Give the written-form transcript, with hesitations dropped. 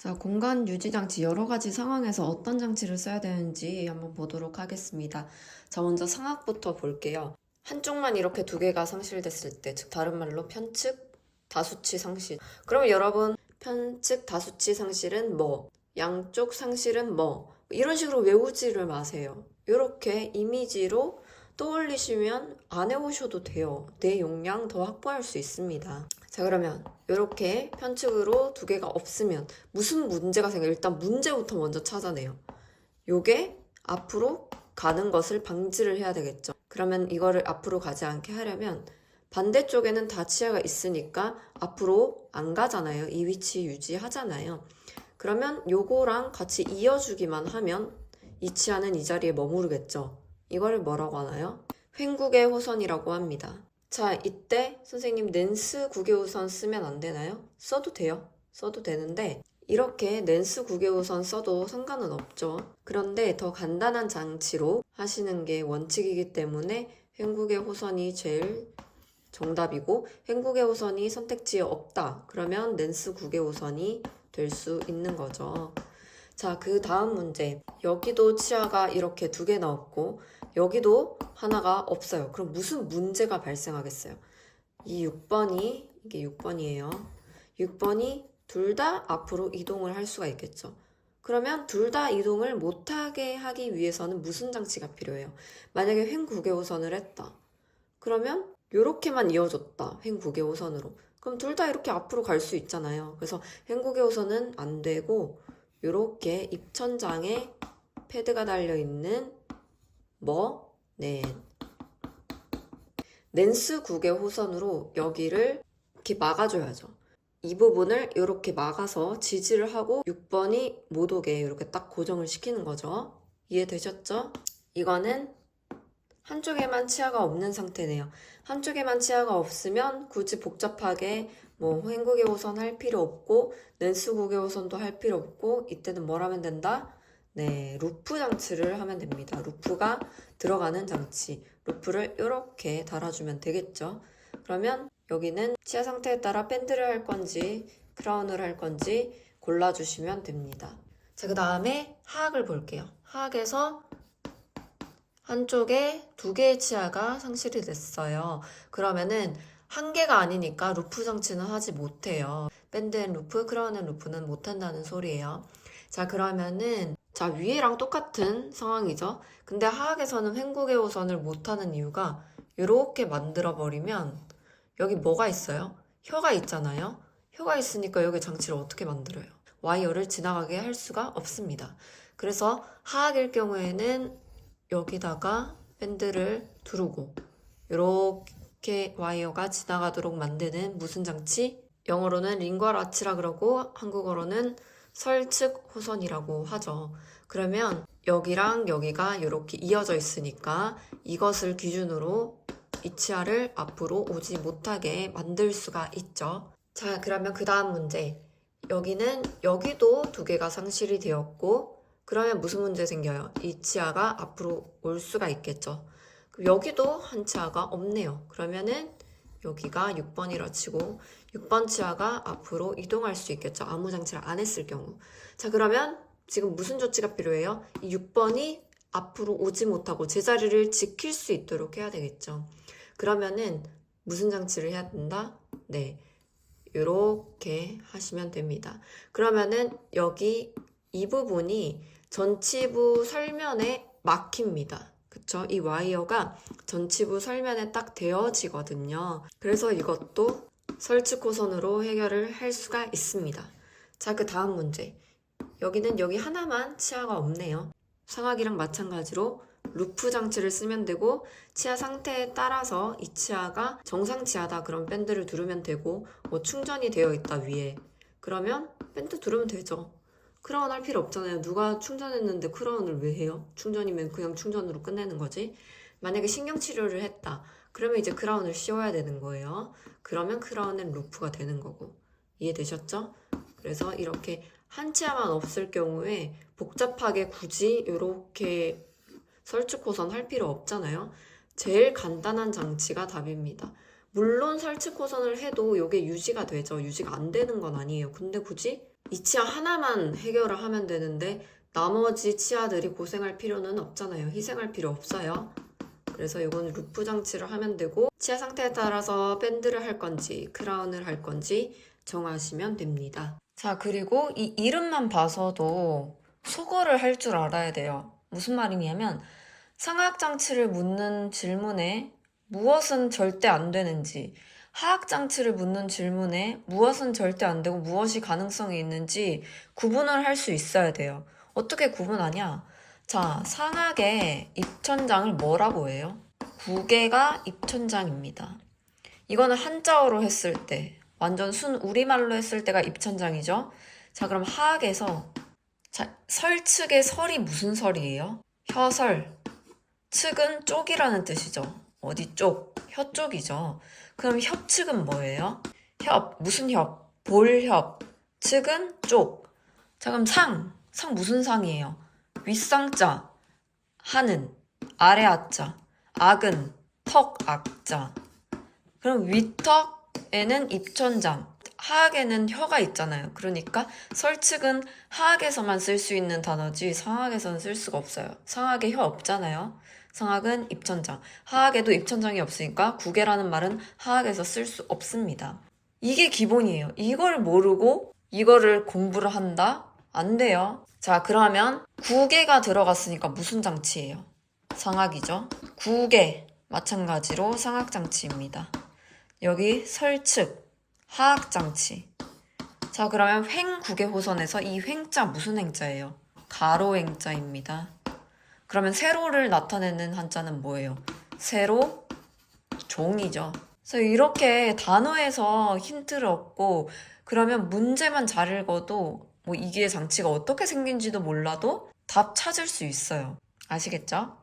자, 공간 유지 장치 여러 가지 상황에서 어떤 장치를 써야 되는지 한번 보도록 하겠습니다. 자, 먼저 상악부터 볼게요. 한쪽만 이렇게 두 개가 상실됐을 때, 즉 다른 말로 편측, 다수치 상실. 그러면 여러분, 편측, 다수치 상실은 뭐? 양쪽 상실은 뭐? 이런 식으로 외우지를 마세요. 이렇게 이미지로 떠올리시면 안 해오셔도 돼요. 내 용량 더 확보할 수 있습니다. 자, 그러면 이렇게 편측으로 두 개가 없으면 무슨 문제가 생겨요? 일단 문제부터 먼저 찾아내요. 요게 앞으로 가는 것을 방지를 해야 되겠죠. 그러면 이거를 앞으로 가지 않게 하려면 반대쪽에는 다 치아가 있으니까 앞으로 안 가잖아요. 이 위치 유지하잖아요. 그러면 요거랑 같이 이어주기만 하면 이 치아는 이 자리에 머무르겠죠. 이거를 뭐라고 하나요? 횡국의 호선이라고 합니다. 자, 이때 선생님 낸스 구개호선 쓰면 안 되나요? 써도 돼요. 써도 되는데 이렇게 낸스 구개호선 써도 상관은 없죠. 그런데 더 간단한 장치로 하시는 게 원칙이기 때문에 횡국의 호선이 제일 정답이고, 횡국의 호선이 선택지에 없다. 그러면 낸스 구개호선이 될 수 있는 거죠. 자, 그 다음 문제. 여기도 치아가 이렇게 두 개 나왔고 여기도 하나가 없어요. 그럼 무슨 문제가 발생하겠어요? 이 6번이, 이게 6번이에요. 6번이 둘 다 앞으로 이동을 할 수가 있겠죠. 그러면 둘 다 이동을 못하게 하기 위해서는 무슨 장치가 필요해요? 만약에 횡구개호선을 했다. 그러면 이렇게만 이어졌다. 횡구개호선으로. 그럼 둘 다 이렇게 앞으로 갈 수 있잖아요. 그래서 횡구개호선은 안 되고 이렇게 입천장에 패드가 달려있는 낸스 구개 호선으로 여기를 이렇게 막아줘야죠. 이 부분을 이렇게 막아서 지지를 하고 6번이 못 오게 이렇게 딱 고정을 시키는 거죠. 이해되셨죠? 이거는 한쪽에만 치아가 없는 상태네요. 한쪽에만 치아가 없으면 굳이 복잡하게 횡구개 호선 할 필요 없고 낸스 구개 호선도 할 필요 없고 이때는 뭘 하면 된다? 네, 루프 장치를 하면 됩니다. 루프가 들어가는 장치. 루프를 이렇게 달아주면 되겠죠. 그러면 여기는 치아 상태에 따라 밴드를 할 건지 크라운을 할 건지 골라주시면 됩니다. 자, 그 다음에 하악을 볼게요. 하악에서 한쪽에 두 개의 치아가 상실이 됐어요. 그러면은 한 개가 아니니까 루프 장치는 하지 못해요. 밴드앤 루프, 크라운앤 루프는 못한다는 소리예요. 자, 그러면은 자, 위에랑 똑같은 상황이죠. 근데 하악에서는 횡구개 호선을 못하는 이유가 이렇게 만들어버리면 여기 뭐가 있어요? 혀가 있잖아요. 혀가 있으니까 여기 장치를 어떻게 만들어요? 와이어를 지나가게 할 수가 없습니다. 그래서 하악일 경우에는 여기다가 밴드를 두르고 이렇게 와이어가 지나가도록 만드는 무슨 장치? 영어로는 링괄 아치라 그러고 한국어로는 설측 호선이라고 하죠. 그러면 여기랑 여기가 이렇게 이어져 있으니까 이것을 기준으로 이 치아를 앞으로 오지 못하게 만들 수가 있죠. 자, 그러면 그 다음 문제. 여기도 두 개가 상실이 되었고 그러면 무슨 문제 생겨요? 이 치아가 앞으로 올 수가 있겠죠. 여기도 한 치아가 없네요. 그러면은 여기가 6번이라 치고 6번 치아가 앞으로 이동할 수 있겠죠. 아무 장치를 안 했을 경우. 자, 그러면 지금 무슨 조치가 필요해요? 이 6번이 앞으로 오지 못하고 제자리를 지킬 수 있도록 해야 되겠죠. 그러면은 무슨 장치를 해야 된다? 네, 이렇게 하시면 됩니다. 그러면은 여기 이 부분이 전치부 설면에 막힙니다. 그쵸? 이 와이어가 전치부 설면에 딱 대어지거든요. 그래서 이것도 설치코선으로 해결을 할 수가 있습니다. 자, 그 다음 문제. 여기는 여기 하나만 치아가 없네요. 상악이랑 마찬가지로 루프 장치를 쓰면 되고 치아 상태에 따라서 이 치아가 정상 치아다 그럼 밴드를 두르면 되고 충전이 되어 있다 위에 그러면 밴드 두르면 되죠. 크라운 할 필요 없잖아요. 누가 충전했는데 크라운을 왜 해요? 충전이면 그냥 충전으로 끝내는 거지. 만약에 신경치료를 했다. 그러면 이제 크라운을 씌워야 되는 거예요. 그러면 크라운은 루프가 되는 거고. 이해되셨죠? 그래서 이렇게 한 치아만 없을 경우에 복잡하게 굳이 이렇게 설치코선 할 필요 없잖아요. 제일 간단한 장치가 답입니다. 물론 설치코선을 해도 이게 유지가 되죠. 유지가 안 되는 건 아니에요. 근데 굳이 이 치아 하나만 해결을 하면 되는데 나머지 치아들이 고생할 필요는 없잖아요. 희생할 필요 없어요. 그래서 이건 루프 장치를 하면 되고 치아 상태에 따라서 밴드를 할 건지 크라운을 할 건지 정하시면 됩니다. 자, 그리고 이 이름만 봐서도 수거를 할 줄 알아야 돼요. 무슨 말이냐면 상하악 장치를 묻는 질문에 무엇은 절대 안 되는지, 하악 장치를 묻는 질문에 무엇은 절대 안 되고 무엇이 가능성이 있는지 구분을 할 수 있어야 돼요. 어떻게 구분하냐? 자, 상악의 입천장을 뭐라고 해요? 구개가 입천장입니다. 이거는 한자어로 했을 때, 완전 순 우리말로 했을 때가 입천장이죠. 자, 그럼 하악에서 자, 설측의 설이 무슨 설이에요? 혀설. 측은 쪽이라는 뜻이죠. 어디 쪽? 혀 쪽이죠. 그럼 협측은 뭐예요? 협. 무슨 협? 볼협. 측은 쪽. 자, 그럼 상. 상 무슨 상이에요? 윗상자. 하는. 아래 하자. 악은. 턱 악자. 그럼 윗턱에는 입천장. 하악에는 혀가 있잖아요. 그러니까 설측은 하악에서만 쓸 수 있는 단어지 상악에서는 쓸 수가 없어요. 상악에 혀 없잖아요. 상악은 입천장. 하악에도 입천장이 없으니까 구개라는 말은 하악에서 쓸 수 없습니다. 이게 기본이에요. 이걸 모르고 이거를 공부를 한다? 안 돼요. 자, 그러면 구개가 들어갔으니까 무슨 장치예요? 상악이죠. 구개. 마찬가지로 상악장치입니다. 여기 설측. 하악장치. 자, 그러면 횡구개호선에서 이 횡자 무슨 횡자예요? 가로횡자입니다. 그러면 세로를 나타내는 한자는 뭐예요? 세로, 종이죠. 그래서 이렇게 단어에서 힌트를 얻고 그러면 문제만 잘 읽어도 뭐 이게 장치가 어떻게 생긴지도 몰라도 답 찾을 수 있어요. 아시겠죠?